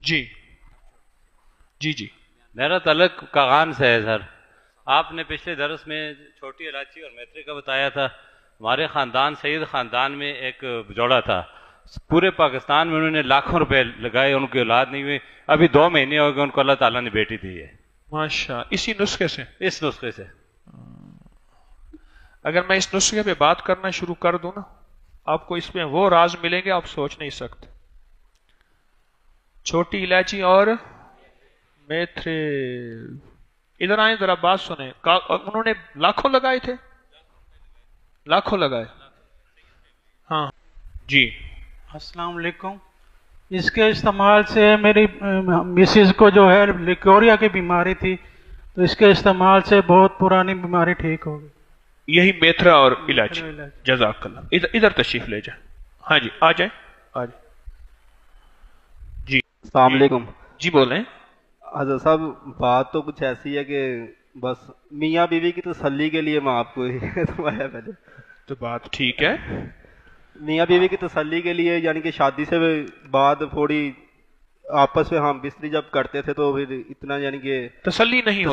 जी जी जी। मेरा तल्लुक कागान से है सर। आपने पिछले दरस में छोटी इलायची और मेथी का बताया था। हमारे ख़ानदान सईद ख़ानदान में एक जोड़ा था, पूरे पाकिस्तान में उन्होंने लाखों रुपए लगाए, उनकी औलाद नहीं हुई। अभी 2 महीने हो गए, उनको अल्लाह ताला ने बेटी दी है। माशा, इसी नुस्खे से? इस नुस्खे से। अगर मैं इस नुस्खे पे बात करना शुरू कर दूं ना, आपको इसमें वो राज मिलेंगे आप सोच नहीं सकते। छोटी इलायची और मेथी, इधर आए जरा बात सुने। उन्होंने लाखों लगाए थे, लाखों लगाए। हाँ जी। अस्सलाम वालेकुम। इसके इस्तेमाल से मेरी मिसेज को जो है लिकोरिया की बीमारी थी, तो इसके इस्तेमाल से बहुत पुरानी बीमारी ठीक हो गई। यही मेथरा और इलायची। जज़ाकल्लाह। इधर इधर तशरीफ ले जाए। हाँ जी, आ जाए आ जाए। जी अस्सलाम वालेकुम। जी बोलें। हज़रत साहब, बात तो कुछ ऐसी है कि बस मियाँ बीवी की तसल्ली के लिए मैं आपको तुम्हारा पहले तो बात ठीक है। मियाँ बीवी की तसल्ली के लिए, यानी कि शादी से बाद थोड़ी आपस में हम बिस्तरी जब करते थे तो फिर इतना यानी कि तसल्ली नहीं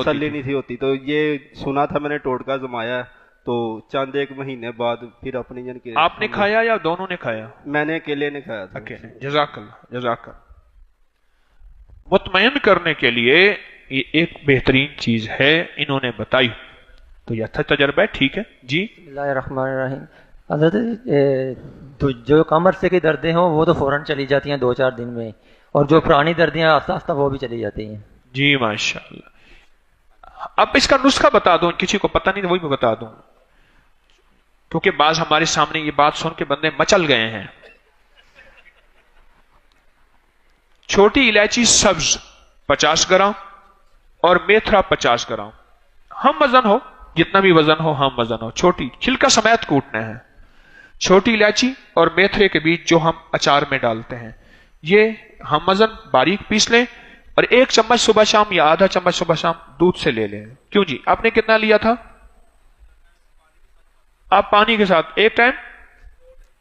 थी होती। तो ये सुना था मैंने, टोटका जमाया, तो चंद एक महीने बाद फिर अपनी यानी कि। आपने खाया या दोनों ने खाया? मैंने अकेले ने खाया था। अकेले। जज़ाकल्लाह जज़ाकल्लाह। मुतमईन करने के लिए ये एक बेहतरीन चीज है, इन्होंने बताई, तो यह अच्छा तजर्बा है। ठीक है जी। बिस्मिल्लाहिर्रहमानिर्रहीम। हज़रत, जो कमर से की दर्दें हों वो तो फौरन चली जाती हैं 2-4 दिन में, और जो पुरानी दर्दें हैं आस्ता आस्ता वो भी चली जाती हैं। जी माशाअल्लाह। अब इसका नुस्खा बता दूं, किसी को पता नहीं तो वही मैं बता दूं, क्योंकि बाज हमारे सामने ये बात सुन के बंदे मचल गए हैं। छोटी इलायची सब्ज 50 ग्राम और मेथरा 50 ग्राम, हम वजन हो, जितना भी वजन हो हम वजन हो, छोटी छिलका समेत कूटना है। छोटी इलायची और मेथरे के बीच जो हम अचार में डालते हैं, ये हम वजन बारीक पीस लें, और 1 चम्मच सुबह शाम या आधा चम्मच सुबह शाम दूध से ले लें। क्यों जी, आपने कितना लिया था? आप पानी के साथ 1 टाइम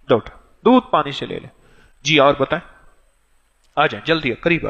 2 टाइम दूध पानी से ले लें। जी और बताएं, आ जाए जल्दी करीब।